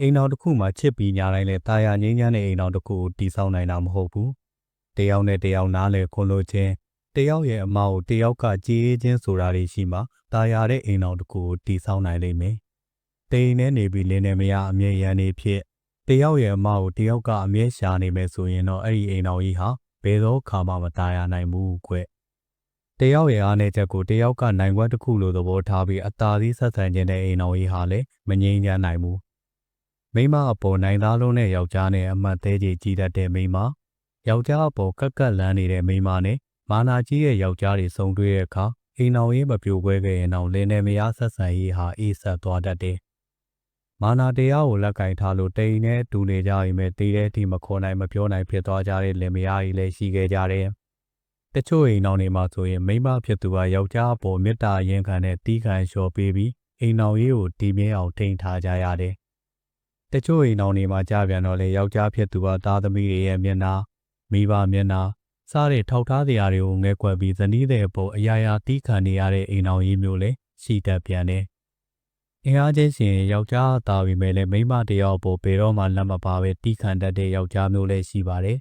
အိမ်တော်တစ်ခုမှာချစ်ပြီးညာတိုင်းလဲတာယာငိမ့်ညမ်းတဲ့အိမ်တော်တစ်ခုကိုတည်ဆောက်နိုင်တာမဟုတ်ဘူးတယောက်နဲ့တယောက်နားလဲခွန်လို့ချင်းတယောက်ရဲ့အမကိုတယောက်ကကြည်အေးချင်းဆိုတာတွေရှိမှတာယာတဲ့အိမ်တော်တစ်ခုကိုတည်ဆောက်နိုင်လိမ့်မယ်တိမ်နဲ့နေပြီးလင်းနေမရအမြဲရန်နေဖြစ်တယောက်ရဲ့အမကိုတယောက်ကအမြဲရှာနေမယ်ဆိုရင်တော့အဲ့ဒီအိမ်တော်ကြီးဟာဘယ်သောခါမှမတာယာနိုင်ဘူးကွတယောက်ရဲ့အားနဲ့ချက်ကိုတယောက်ကနိုင်ခွက်တစ်ခုလိုသဘောထားပြီးအသာစီးဆက်ဆံခြင်းတဲ့အိမ်တော်ကြီးဟာလည်းမငြိမ်းချမ်းနိုင်ဘူးမိမအပေါ်နိုင်သားလုံးနဲ့ယောက်ျားနဲ့အမတ်သေးကြီးကြီးတတ်တဲ့မိမယောက်ျားအပေါ်ကက်ကက်လန်းနေတဲ့မိမနဲ့မာနာကြီးရဲ့ယောက်ျားတွေစုံတွေ့တဲ့အခါအိမ်တော်ရေးမပြိုကွဲခဲ့ရင်တော့လင်းနေမရဆက်ဆံရေးဟာအေးဆက်သွားတတ်တယ်မာနာတရားကိုလက်ကင်ထားလို့တိမ်နဲ့တူနေကြရင်ပဲတည်တဲ့အထိမခေါ်နိုင်မပြောနိုင်ဖြစ်သွားကြတဲ့လင်မယားကြီးလည်းရှိခဲ့ကြတယ်တချို့အိမ်တော်တွေမှာဆိုရင်မိမဖြစ်သူကယောက်ျားအပေါ်မေတ္တာရင်ခံတဲ့တီးခံလျှော်ပေးပြီးအိမ်တော်ရေးကိုတည်မြဲအောင်ထိန်းထားကြရတယ်တချို့အိမ်တော်တွေမှာကြာပြန်တော့လေယောက်ျားဖြစ်သူကသားသမီးတွေရဲ့မျက်နှာမိဘမျက်နှာစားတဲ့ထောက်ထားစရာတွေကိုငဲကွက်ပြီးဇနီးတဲ့အပေါ်အရာရာတီးခံနေရတဲ့အိမ်တော်ကြီးမျိုးလည်းရှိတတ်ပြန်တယ်အင်အားချင်းရှင်ယောက်ျားသားပြီးမဲ့လည်းမိမတယောက်ပေါ်ပေတော့မှလက်မပါပဲတီးခံတတ်တဲ့ယောက်ျားမျိုးလည်းရှိပါတယ်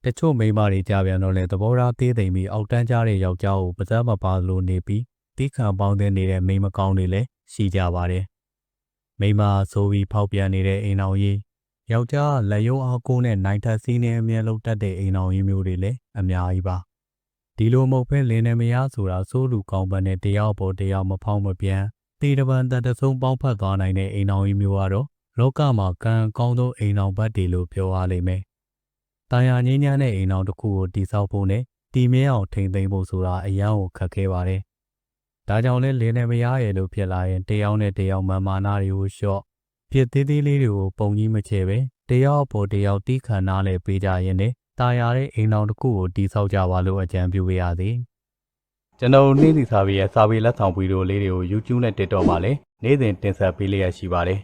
တချို့မိန်းမတွေကြာပြန်တော့လေသဘောထားသေးသိမ်ပြီးအောက်တန်းကြတဲ့ယောက်ျားကိုပါးစပ်မပါလို့နေပြီးတီးခံပေါင်းတဲ့နေတဲ့မိန်းမကောင်းတွေလည်းရှိကြပါတယ်မိန်းမဆိုပြီးဖောက်ပြန်နေတဲ့အိမ်တော်ကြီးယောက်ျားလက်ရုံးအားကိုးနဲ့နိုင်ထက်စီးနေအမြဲလုံးတတ်တဲ့အိမ်တော်ကြီးမျိုးတွေလည်းအများကြီးပါဒီလိုမဟုတ်ဘဲလင်းနေမရဆိုတာစိုးလူကောင်းပတ်နဲ့တယောက်ပေါ်တယောက်မဖောင်းမပြန်တေတပံတတဆုံးပေါင်းဖက်သွားနိုင်တဲ့အိမ်တော်ကြီးမျိုးကတော့လောကမှာကံကောင်းသောအိမ်တော်ဘတ်တွေလို့ပြောရလိမ့်မယ်တာယာငိမ့်ညမ်းတဲ့အိမ်တော်တစ်ခုကိုတည်ဆောက်ဖို့နဲ့တည်မြဲအောင်ထိန်းသိမ်းဖို့ဆိုတာအရန်ကိုခက်ခဲပါတယ်ဒါကြောင့်လဲလင်းနေမရရဲ့လို့ဖြစ်လာရင်တယောက်နဲ့တယောက်မာနာတွေကိုလျှော့ဖြစ်သေးသေးလေးတွေကိုပုံကြီးမချဲပဲတယောက်အပေါ်တယောက်တီးခံနာလဲပေးကြရင်နဲ့တာယာတဲ့အိမ်တော်တစ်ခုကိုတည်ဆောက်ကြပါလို့အကြံပြုပေးရသည်ကျွန်တော်နေ့စီစာပေရဲ့စာပေလက်ဆောင်ဗီဒီယိုလေးတွေကို YouTube နဲ့ TikTok မှာလည်းနေ့စဉ်တင်ဆက်ပေးလျက်ရှိပါတယ်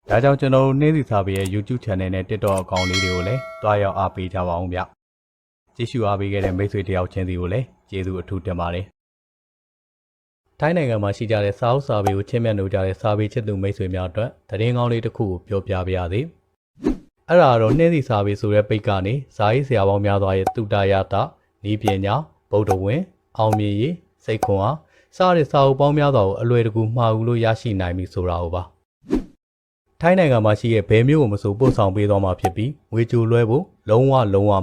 ဒါကြောင့်ကျွန်တော်နေ့စီစာပေရဲ့ YouTube Channel နဲ့ TikTok အကောင့်လေးတွေကိုလည်းတွားရောက်အားပေးကြပါအောင်ဗျကြည့်ရှုအားပေးခဲ့တဲ့မိတ်ဆွေတယောက်ချင်းစီကိုလည်းကျေးဇူးအထူးတင်ပါတယ်ထိုင်းနိုင်ငံမှာရှိကြတဲ့စာအုပ်စာပေကိုချစ်မြတ်နိုးကြတဲ့စာပေချစ်သူမိတ်ဆွေများအတွက်သတင်းကောင်းလေးတစ်ခုကိုပြောပြပါရစေ။အဲ့ဒါတော့နှင်းစီစာပေဆိုတဲ့ပိတ်ကနေဇာရေးဆရာပေါင်းများစွာရဲ့တုတရတဤပညာဗုဒ္ဓဝင်အောင်မြင်ရေးစိတ်ခွန်အားစတဲ့စာအုပ်ပေါင်းများစွာကိုအလွယ်တကူမှားဦးလို့ရရှိနိုင်ပြီဆိုတာဟုတ်ပါ။ထိုင်းနိုင်ငံမှာရှိတဲ့ဘယ်မျိုးကိုမဆိုပို့ဆောင်ပေးသွားမှာဖြစ်ပြီးငွေကြိုလွှဲဖို့လုံးဝ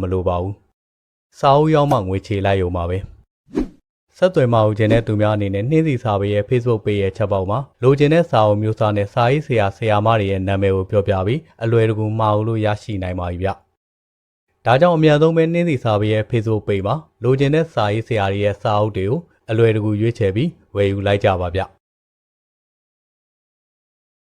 မလိုပါဘူး။စာအုပ်ရောက်မှငွေချေလိုက်ရုံပါပဲ။ဆက်သွယ်မအောင်ခြင်းတဲ့သူများအနေနဲ့နှင်းစီစာပေရဲ့ Facebook page ရဲ့ချက်ပေါက်မှာလိုချင်တဲ့စာအုပ်မျိုးစားနဲ့စာရေးဆရာမတွေရဲ့နာမည်ကိုပြောပြပြီးအလွယ်တကူမှာအောင်လို့ရရှိနိုင်ပါပြီဗျ။ဒါကြောင့်အများဆုံးပဲနှင်းစီစာပေရဲ့ Facebook page မှာလိုချင်တဲ့စာရေးဆရာတွေရဲ့စာအုပ်တွေကိုအလွယ်တကူရွေးချယ်ပြီးဝယ်ယူလိုက်ကြပါဗျ။